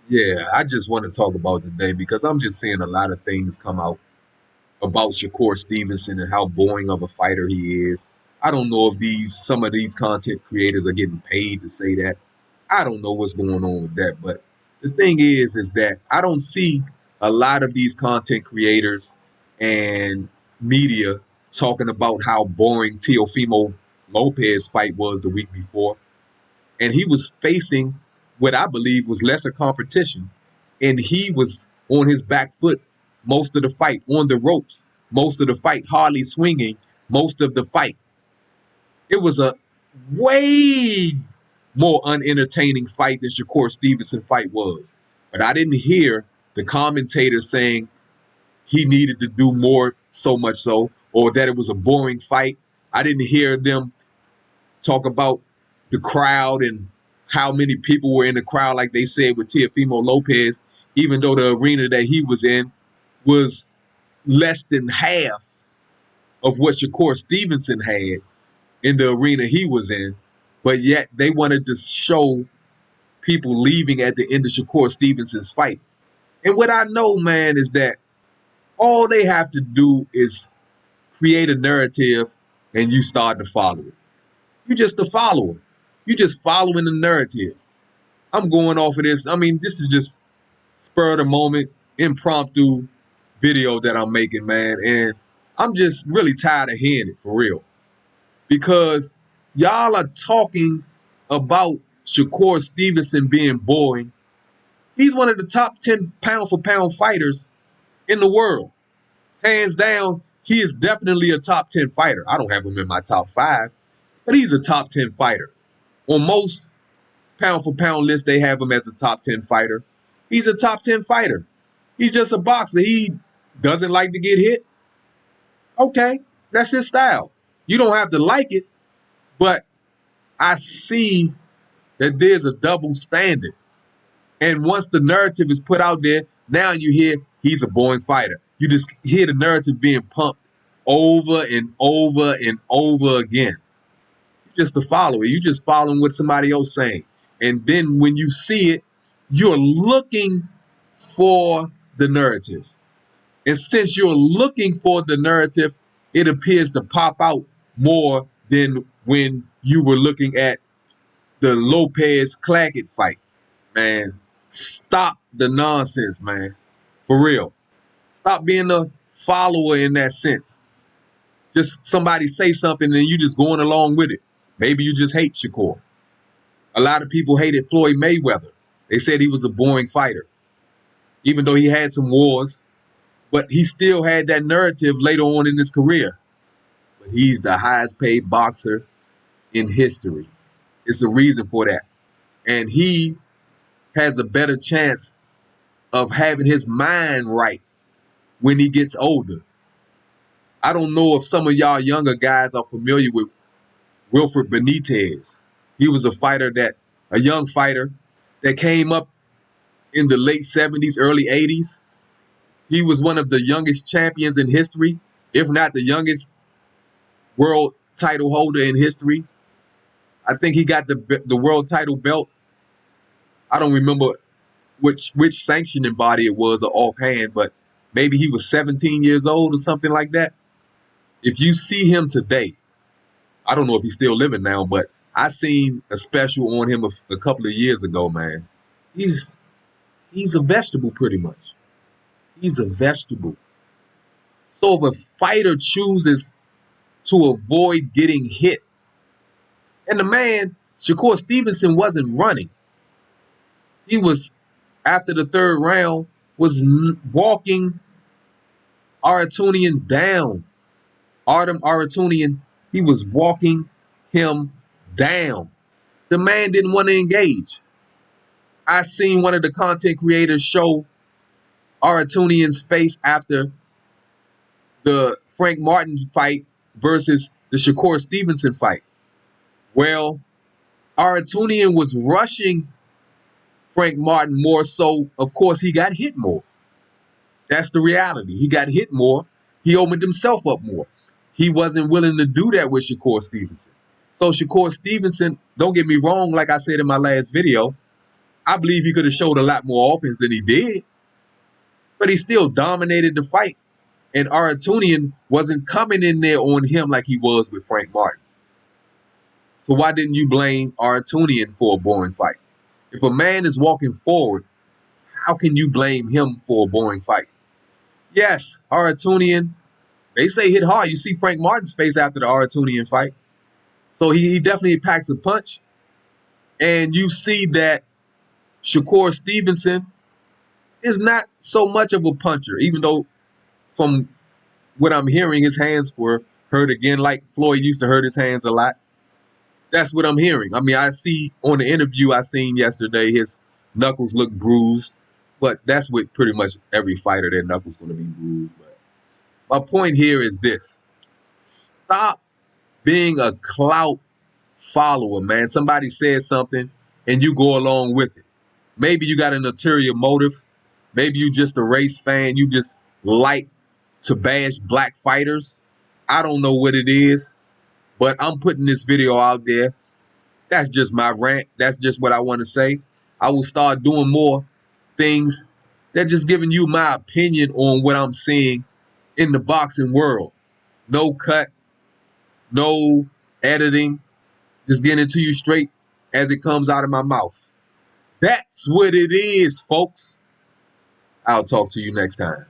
Yeah, I just want to talk about today because I'm just seeing a lot of things come out about Shakur Stevenson and how boring of a fighter he is. I don't know if these some of these content creators are getting paid to say that. I don't know what's going on with that, but the thing is that I don't see a lot of these content creators and media talking about how boring Teofimo Lopez fight was the week before, and he was facing what I believe was lesser competition, and he was on his back foot most of the fight, on the ropes most of the fight, hardly swinging most of the fight. It was a way more unentertaining fight than Shakur Stevenson fight was. But I didn't hear the commentators saying he needed to do more, so much so, or that it was a boring fight. I didn't hear them talk about the crowd and how many people were in the crowd, like they said with Teofimo Lopez, even though the arena that he was in was less than half of what Shakur Stevenson had in the arena he was in. But yet they wanted to show people leaving at the end of Shakur Stevenson's fight. And what I know, man, is that all they have to do is create a narrative and you start to follow it. You're just a follower. You're just following the narrative. I'm going off of this. I mean, this is just spur of the moment, impromptu video that I'm making, man. And I'm just really tired of hearing it for real. Because y'all are talking about Shakur Stevenson being boring. He's one of the top 10 pound for pound fighters in the world. Hands down, he is definitely a top 10 fighter. I don't have him in my top 5, but he's a top 10 fighter. On most pound for pound lists, they have him as a top 10 fighter. He's a top 10 fighter. He's just a boxer. He doesn't like to get hit. Okay, that's his style. You don't have to like it, but I see that there's a double standard. And once the narrative is put out there, now you hear he's a boring fighter. You just hear the narrative being pumped over and over and over again. You're just a follower. You're just following what somebody else saying. And then when you see it, you're looking for the narrative. And since you're looking for the narrative, it appears to pop out more than when you were looking at the Lopez Claggett fight. Man, stop the nonsense, man. For real. Stop being a follower in that sense. Just somebody say something and you just going along with it. Maybe you just hate Shakur. A lot of people hated Floyd Mayweather. They said he was a boring fighter, even though he had some wars. But he still had that narrative later on in his career. But he's the highest paid boxer in history. It's a reason for that. And he has a better chance of having his mind right when he gets older. I don't know if some of y'all younger guys are familiar with Wilfred Benitez. He was a young fighter that came up in the late 70s, early 80s. He was one of the youngest champions in history, if not the youngest world title holder in history. I think he got the world title belt. I don't remember which sanctioning body it was or offhand, but maybe he was 17 years old or something like that. If you see him today, I don't know if he's still living now, but I seen a special on him a couple of years ago, man. He's a vegetable pretty much. He's a vegetable. So if a fighter chooses to avoid getting hit, and the man, Shakur Stevenson, wasn't running. He was, after the third round, was walking Aratunian down. Artem Aratunian, he was walking him down. The man didn't want to engage. I seen one of the content creators show Aratunian's face after the Frank Martin fight versus the Shakur Stevenson fight. Well, Aratunian was rushing Frank Martin more, so of course he got hit more. That's the reality. He got hit more. He opened himself up more. He wasn't willing to do that with Shakur Stevenson. So Shakur Stevenson, don't get me wrong, like I said in my last video, I believe he could have showed a lot more offense than he did, but he still dominated the fight. And Aratunian wasn't coming in there on him like he was with Frank Martin. So why didn't you blame Aratunian for a boring fight? If a man is walking forward, how can you blame him for a boring fight? Yes, Aratunian, they say hit hard. You see Frank Martin's face after the Aratunian fight. So he definitely packs a punch. And you see that Shakur Stevenson is not so much of a puncher, even though from what I'm hearing, his hands were hurt again, like Floyd used to hurt his hands a lot. That's what I'm hearing. I mean, I see on the interview I seen yesterday, his knuckles look bruised, but that's with pretty much every fighter, their knuckles going to be bruised. But my point here is this: stop being a clout follower, man. Somebody says something and you go along with it. Maybe you got an ulterior motive. Maybe you just a race fan. You just like to bash black fighters. I don't know what it is, but I'm putting this video out there. That's just my rant. That's just what I want to say. I will start doing more things that just giving you my opinion on what I'm seeing in the boxing world. No cut, no editing, just getting it to you straight as it comes out of my mouth. That's what it is, folks. I'll talk to you next time.